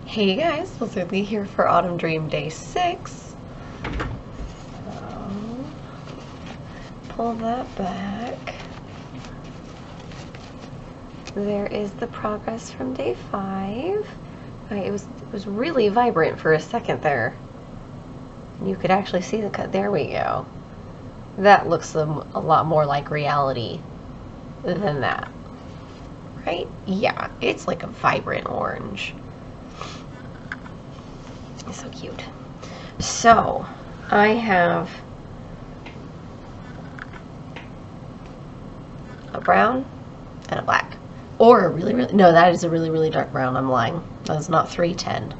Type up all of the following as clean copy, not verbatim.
Hey guys, Lizardlea here for Autumn Dream Day 6. Pull that back. There is the progress from day 5. Right, it was really vibrant for a second there. You could actually see the cut. There we go. That looks a lot more like reality than that. Right? Yeah, it's like a vibrant orange. It's so cute. So, I have a brown and a black. Or a really, no, that is a really dark brown. I'm lying. That is not 310.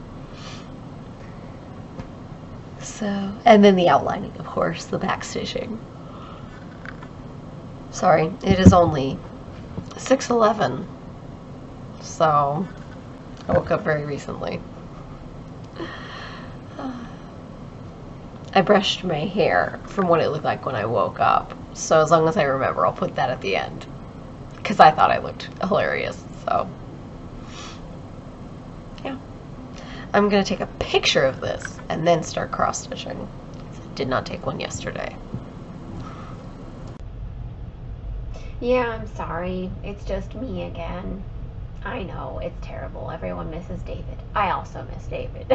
So, and then the outlining, of course, the back stitching. Sorry, it is only 6:11. So, I woke up very recently. I brushed my hair from what it looked like when I woke up. So as long as I remember, I'll put that at the end. Because I thought I looked hilarious, so. Yeah. I'm going to take a picture of this and then start cross-stitching. I did not take one yesterday. Yeah, I'm sorry. It's just me again. I know, it's terrible. Everyone misses David. I also miss David.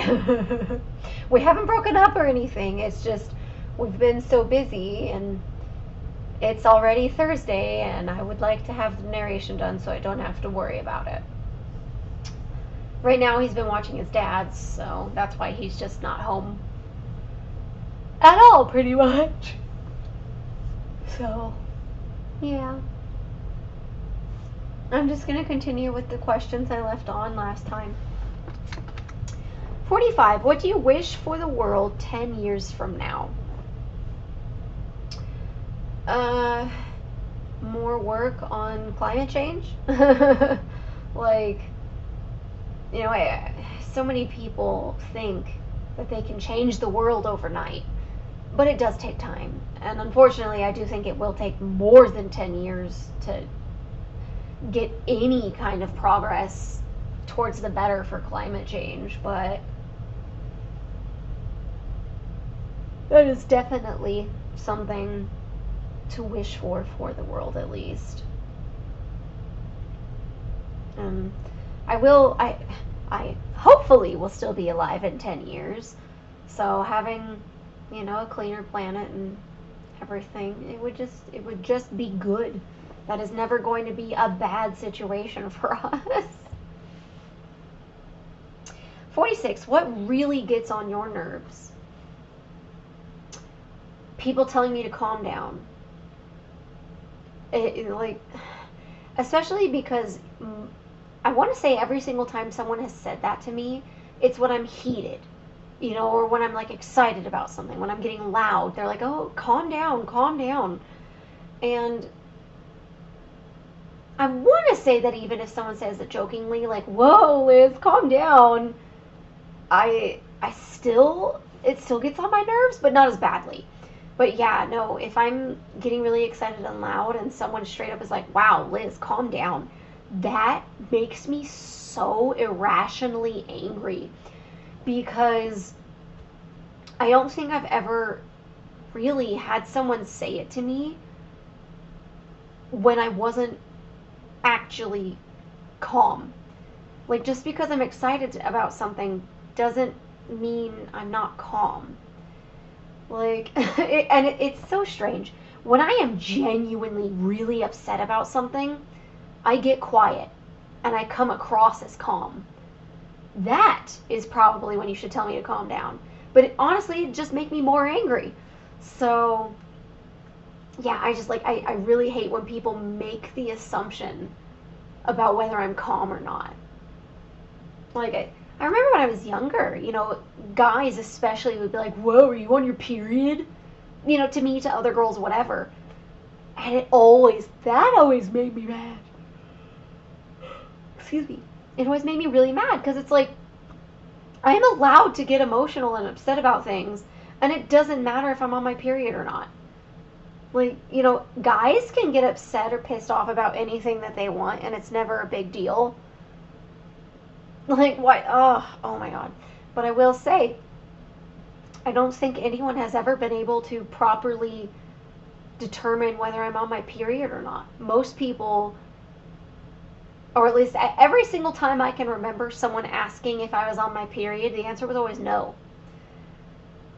We haven't broken up or anything. It's just we've been so busy, and it's already Thursday, and I would like to have the narration done so I don't have to worry about it. Right now he's been watching his dad's, so that's why he's just not home at all, pretty much. So, yeah. I'm just going to continue with the questions I left on last time. 45. What do you wish for the world 10 years from now? More work on climate change. Like, you know, so many people think that they can change the world overnight, but it does take time. And unfortunately, I do think it will take more than 10 years to get any kind of progress towards the better for climate change, but that is definitely something to wish for the world, at least. I hopefully will still be alive in 10 years, so having, you know, a cleaner planet and everything, it would just be good. That is never going to be a bad situation for us. 46. What really gets on your nerves? People telling me to calm down. Like, especially because I want to say every single time someone has said that to me, it's when I'm heated, you know, or when I'm like excited about something, when I'm getting loud. They're like, oh, calm down, calm down. And I want to say that even if someone says it jokingly, like, whoa, Liz, calm down, it still gets on my nerves, but not as badly. But yeah, no, if I'm getting really excited and loud and someone straight up is like, wow, Liz, calm down, that makes me so irrationally angry, because I don't think I've ever really had someone say it to me when I wasn't actually calm. Like, just because I'm excited about something doesn't mean I'm not calm. Like, it's so strange. When I am genuinely really upset about something, I get quiet and I come across as calm. That is probably when you should tell me to calm down. But honestly, it just makes me more angry. So, yeah, I really hate when people make the assumption about whether I'm calm or not. Like, I remember when I was younger, you know, guys especially would be like, whoa, are you on your period? You know, to me, to other girls, whatever. And that always made me mad. Excuse me. It always made me really mad, because it's like, I am allowed to get emotional and upset about things, and it doesn't matter if I'm on my period or not. Like, you know, guys can get upset or pissed off about anything that they want, and it's never a big deal. Like, what? Oh my God. But I will say, I don't think anyone has ever been able to properly determine whether I'm on my period or not. Most people, or at least every single time I can remember someone asking if I was on my period, the answer was always no.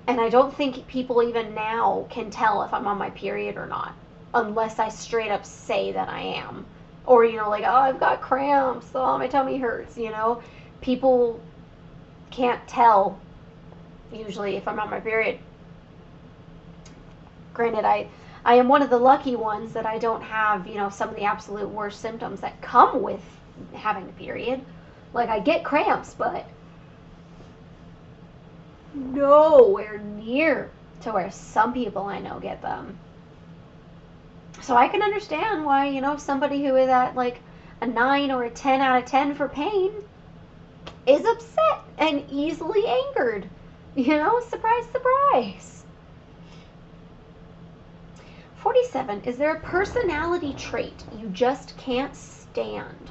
And I don't think people even now can tell if I'm on my period or not, unless I straight up say that I am. Or, like, oh, I've got cramps, oh, my tummy hurts, People can't tell, usually, if I'm on my period. Granted, I am one of the lucky ones that I don't have, some of the absolute worst symptoms that come with having a period. Like, I get cramps, but nowhere near to where some people I know get them. So I can understand why, somebody who is at like a 9 or a 10 out of 10 for pain is upset and easily angered. Surprise, surprise. 47. Is there a personality trait you just can't stand?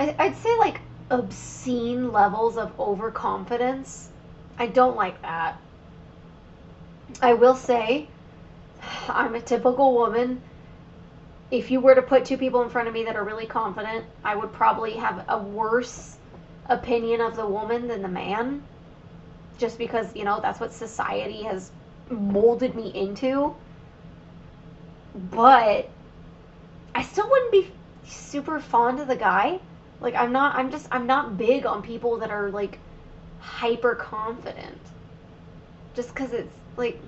I'd say like obscene levels of overconfidence. I don't like that. I will say, I'm a typical woman. If you were to put two people in front of me that are really confident, I would probably have a worse opinion of the woman than the man. Just because, that's what society has molded me into. But I still wouldn't be super fond of the guy. Like, I'm not big on people that are, like, hyper confident. Just because it's, like,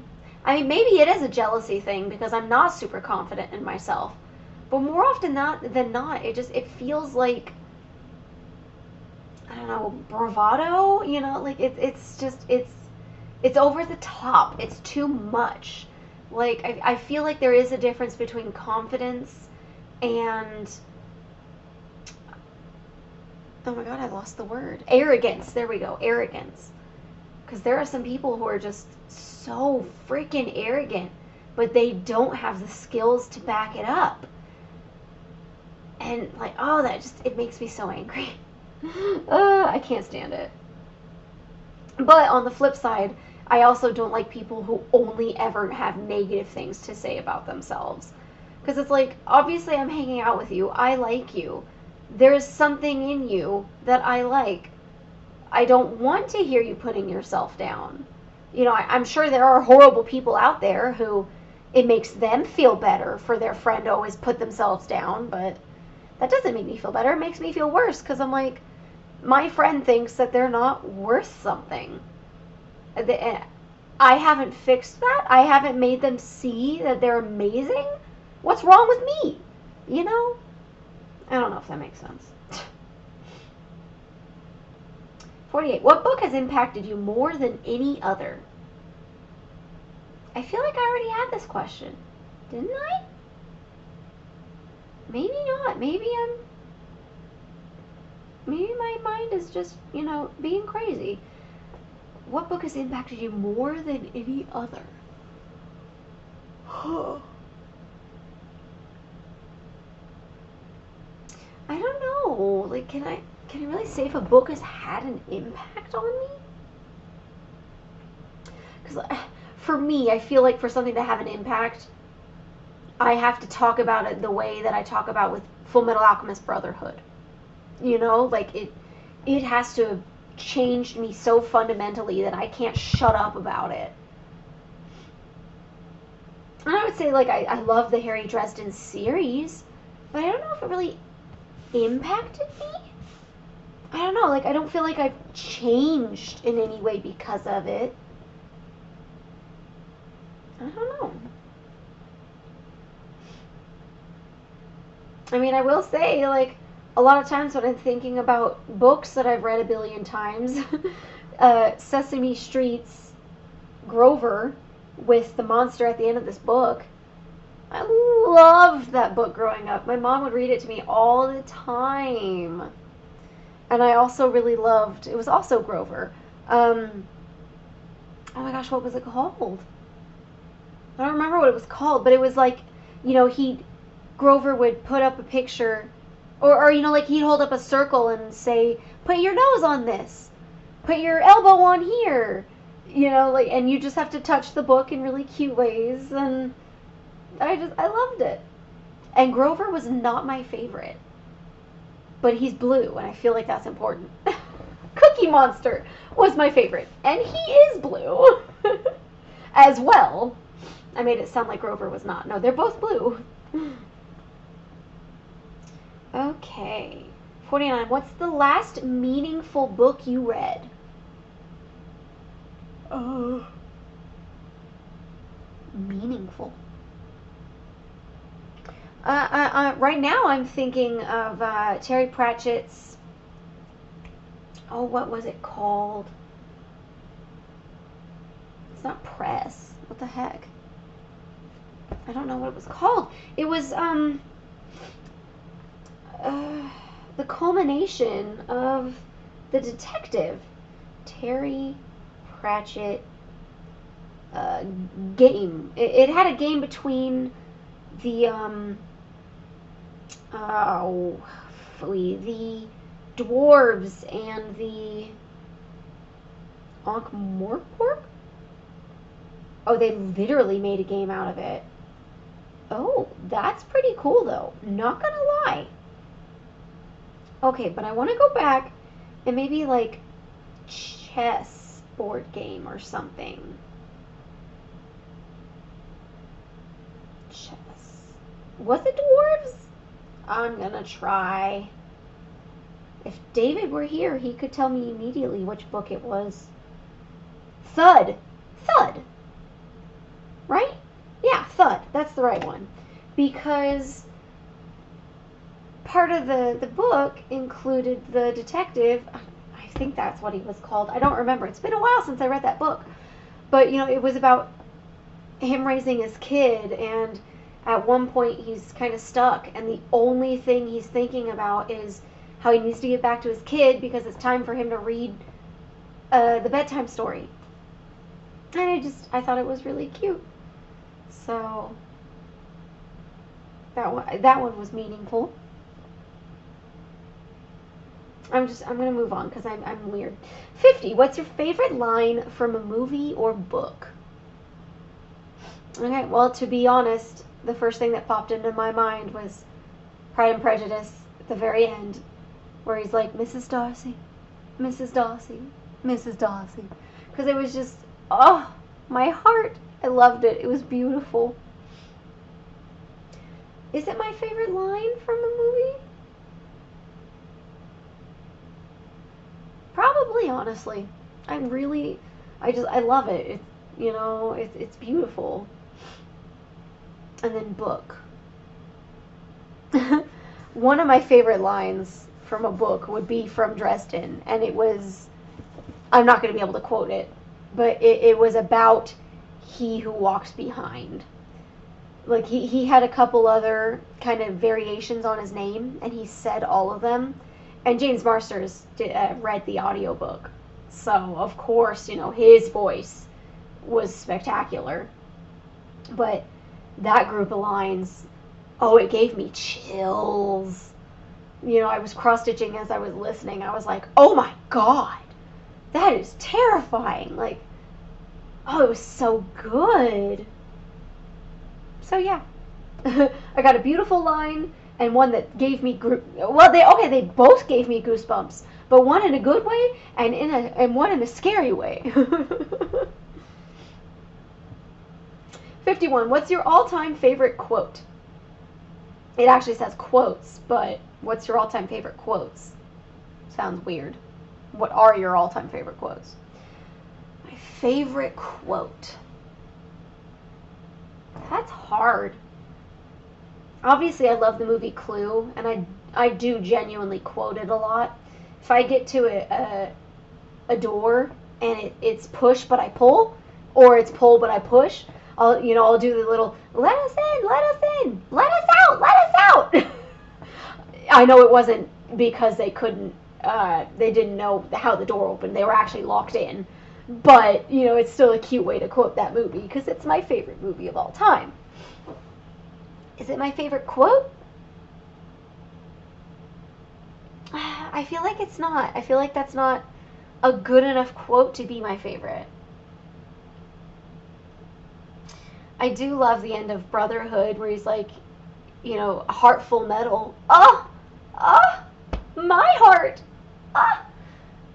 I mean, maybe it is a jealousy thing because I'm not super confident in myself. But more often than not, it feels like, I don't know, bravado, like, it's over the top. It's too much. Like, I feel like there is a difference between confidence and, oh my God, I lost the word. Arrogance. There we go. Arrogance. Because there are some people who are just so freaking arrogant, but they don't have the skills to back it up. And like, oh, it makes me so angry. I can't stand it. But on the flip side, I also don't like people who only ever have negative things to say about themselves. Because it's like, obviously I'm hanging out with you. I like you. There's something in you that I like. I don't want to hear you putting yourself down. I'm sure there are horrible people out there who it makes them feel better for their friend to always put themselves down, but that doesn't make me feel better. It makes me feel worse because I'm like, my friend thinks that they're not worth something. I haven't fixed that. I haven't made them see that they're amazing. What's wrong with me? I don't know if that makes sense. 48. What book has impacted you more than any other? I feel like I already had this question. Didn't I? Maybe not. Maybe my mind is just, being crazy. What book has impacted you more than any other? I don't know. Like, can I really say if a book has had an impact on me? Because for me, I feel like for something to have an impact, I have to talk about it the way that I talk about with Full Metal Alchemist Brotherhood. Like it has to have changed me so fundamentally that I can't shut up about it. And I would say, like, I love the Harry Dresden series, but I don't know if it really impacted me. I don't know, like, I don't feel like I've changed in any way because of it. I don't know. I mean, I will say, like, a lot of times when I'm thinking about books that I've read a billion times, Sesame Street's Grover with the monster at the end of this book, I loved that book growing up. My mom would read it to me all the time. And I also really loved, it was also Grover, Um, oh my gosh, what was it called? I don't remember what it was called, but it was like, Grover would put up a picture, or like he'd hold up a circle and say, put your nose on this, put your elbow on here, and you just have to touch the book in really cute ways, and I loved it. And Grover was not my favorite, but he's blue, and I feel like that's important. Cookie Monster was my favorite, and he is blue as well. I made it sound like Grover was not. No, they're both blue. Okay. 49. What's the last meaningful book you read? Meaningful. Right now I'm thinking of Terry Pratchett's, what was it called? It's not Press. What the heck? I don't know what it was called. It was the culmination of the detective Terry Pratchett game. It had a game between the the dwarves and the Ankh-Morpork. Oh, they literally made a game out of it. Oh, that's pretty cool though. Not gonna lie. Okay, but I want to go back and maybe like chess board game or something. Chess. Was it dwarves? I'm gonna try. If David were here, he could tell me immediately which book it was. Thud. Thud. Right? Yeah, Thud. That's the right one. Because part of the book included the detective. I think that's what he was called. I don't remember. It's been a while since I read that book. But, it was about him raising his kid, and at one point he's kind of stuck, and the only thing he's thinking about is how he needs to get back to his kid because it's time for him to read the bedtime story. And I thought it was really cute. So that one was meaningful. I'm gonna move on because I'm weird. 50. What's your favorite line from a movie or book? Okay, well, to be honest, the first thing that popped into my mind was Pride and Prejudice at the very end, where he's like, Mrs. Darcy, Mrs. Darcy, Mrs. Darcy. Because it was just, my heart. I loved it. It was beautiful. Is it my favorite line from a movie? Probably, honestly. I love it. It's beautiful. And then book. One of my favorite lines from a book would be from Dresden, and it was, I'm not going to be able to quote it, but it was about he who walks behind. Like, he had a couple other kind of variations on his name, and he said all of them. And James Marsters read the audiobook. So, of course, his voice was spectacular. But that group of lines, it gave me chills. I was cross-stitching as I was listening. I was like, oh my God, that is terrifying. Like, it was so good. So, yeah. I got a beautiful line and one that gave me they both gave me goosebumps, but one in a good way and one in a scary way. 51. What's your all-time favorite quote? It actually says quotes, but what's your all-time favorite quotes? Sounds weird. What are your all-time favorite quotes? My favorite quote. That's hard. Obviously, I love the movie Clue, and I do genuinely quote it a lot. If I get to a door and it's push but I pull, or it's pull but I push, I'll do the little let us in, let us out. I know it wasn't because they couldn't they didn't know how the door opened. They were actually locked in. But, you know, it's still a cute way to quote that movie because it's my favorite movie of all time. Is it my favorite quote? I feel like it's not. I feel like that's not a good enough quote to be my favorite. I do love the end of Brotherhood where he's like, you know, heart full metal. My heart.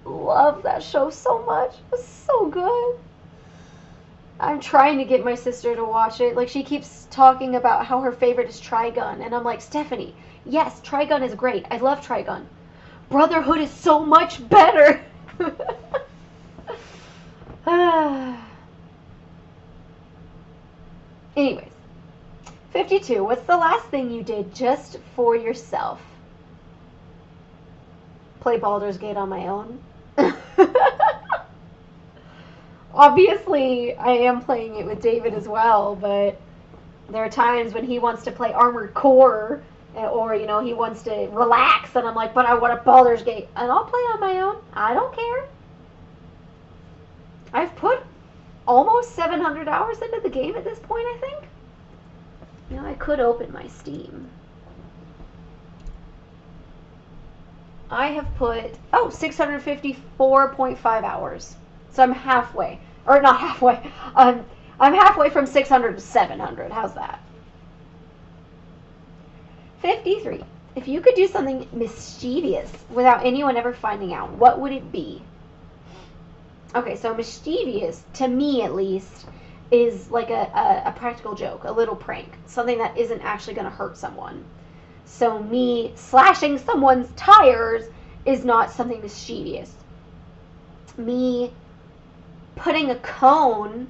Love that show so much. It's so good. I'm trying to get my sister to watch it. Like, she keeps talking about how her favorite is Trigun, and I'm like, Stephanie, yes, Trigun is great. I love Trigun. Brotherhood is so much better. Anyways, 52. What's the last thing you did just for yourself? Play Baldur's Gate on my own. Obviously, I am playing it with David as well, but there are times when he wants to play Armored Core, or, you know, he wants to relax, and I'm like, but I want a Baldur's Gate, and I'll play on my own. I don't care. I've put almost 700 hours into the game at this point, I think. You know, I could open my Steam. I have put, 654.5 hours. So I'm halfway. Or not halfway. I'm halfway from 600 to 700. How's that? 53. If you could do something mischievous without anyone ever finding out, what would it be? Okay, so mischievous, to me at least, is like a practical joke, a little prank. Something that isn't actually going to hurt someone. So me slashing someone's tires is not something mischievous. Me putting a cone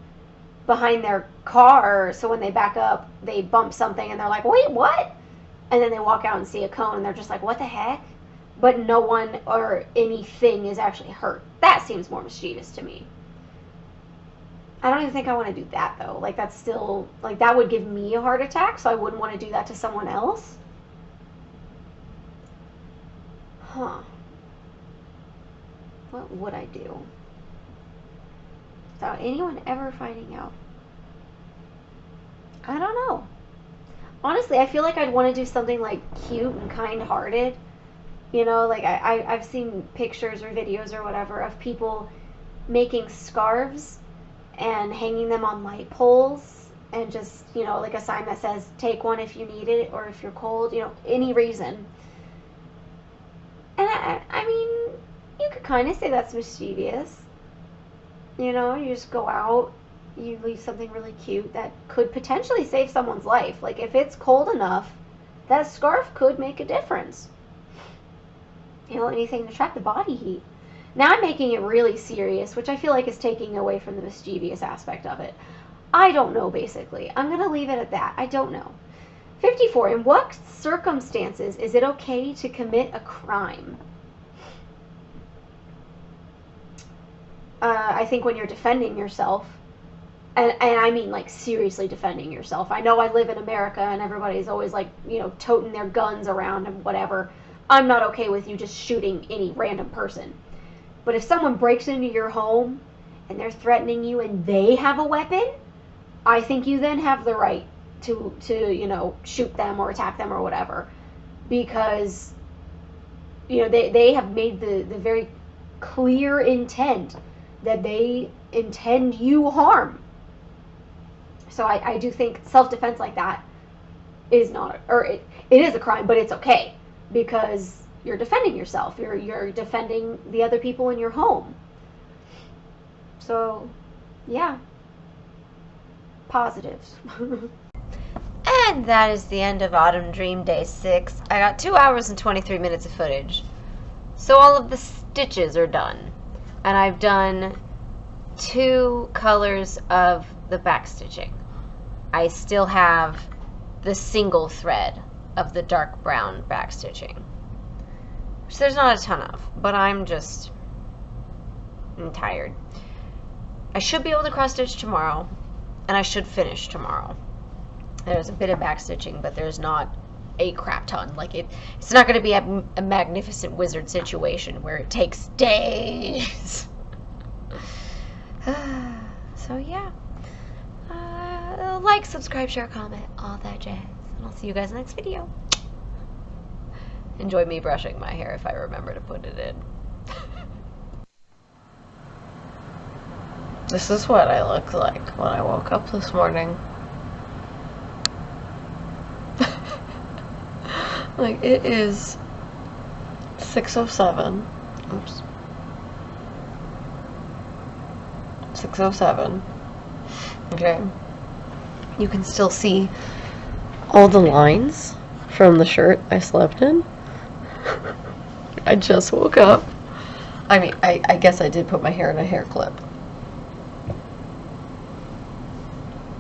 behind their car so when they back up, they bump something and they're like, wait, what? And then they walk out and see a cone and they're just like, what the heck? But no one or anything is actually hurt. That seems more mischievous to me. I don't even think I want to do that, though. Like, that's still, like, that would give me a heart attack, so I wouldn't want to do that to someone else. Huh. What would I do without anyone ever finding out? I don't know. Honestly, I feel like I'd want to do something, like, cute and kind-hearted. You know, like, I've seen pictures or videos or whatever of people making scarves and hanging them on light poles and just, you know, like a sign that says, take one if you need it or if you're cold, you know, any reason. And I mean, you could kind of say that's mischievous. You know, you just go out, you leave something really cute that could potentially save someone's life. Like, if it's cold enough, that scarf could make a difference. You know, anything to trap the body heat. Now I'm making it really serious, which I feel like is taking away from the mischievous aspect of it. I don't know, basically. I'm going to leave it at that. I don't know. 54. In what circumstances is it okay to commit a crime? I think when you're defending yourself, and I mean, like, seriously defending yourself. I know I live in America and everybody's always, like, you know, toting their guns around and whatever. I'm not okay with you just shooting any random person. But if someone breaks into your home and they're threatening you and they have a weapon, I think you then have the right to you know, shoot them or attack them or whatever. Because, you know, they have made the very clear intent that they intend you harm. So I do think self-defense like that is not, or it is a crime, but it's okay. Because you're defending yourself. You're defending the other people in your home. So, yeah. Positives. And that is the end of Autumn Dream Day 6. I got 2 hours and 23 minutes of footage. So all of the stitches are done. And I've done 2 colors of the back stitching. I still have the single thread of the dark brown back stitching, which there's not a ton of, but I'm tired. I should be able to cross stitch tomorrow, and I should finish tomorrow. There's a bit of back stitching, but there's not a crap ton. Like it's not going to be a magnificent wizard situation where it takes days. So yeah, like, subscribe, share, comment, all that jazz, and I'll see you guys in the next video. Enjoy me brushing my hair if I remember to put it in. This is what I looked like when I woke up this morning. Like, it is 6:07. Oops. 6:07. Okay. You can still see all the lines from the shirt I slept in. I just woke up. I mean, I guess I did put my hair in a hair clip.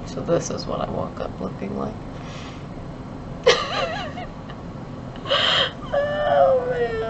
So this is what I woke up looking like. Oh, man.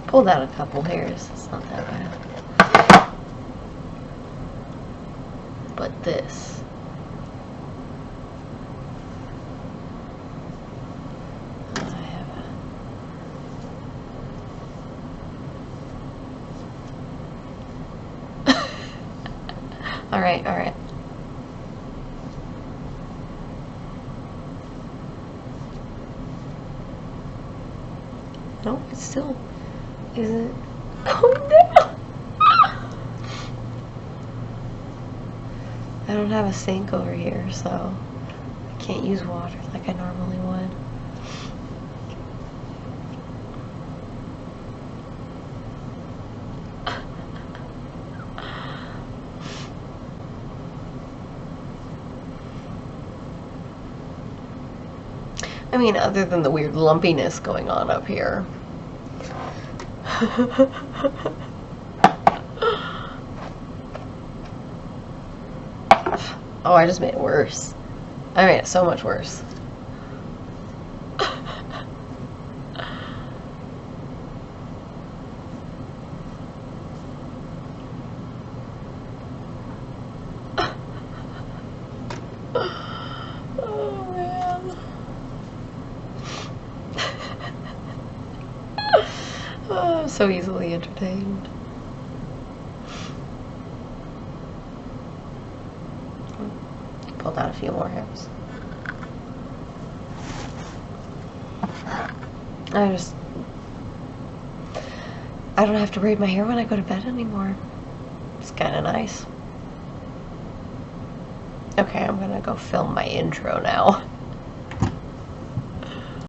Pulled out a couple hairs. It's not that bad. But this. I have a... Alright, alright. Nope, it's still... isn't going down. I don't have a sink over here, so I can't use water like I normally would. I mean, other than the weird lumpiness going on up here. Oh, I just made it worse. I made it so much worse. Oh, man. Oh, I'm so easily entertained. Pulled out a few more hairs. I don't have to braid my hair when I go to bed anymore. It's kind of nice. Okay, I'm gonna go film my intro now.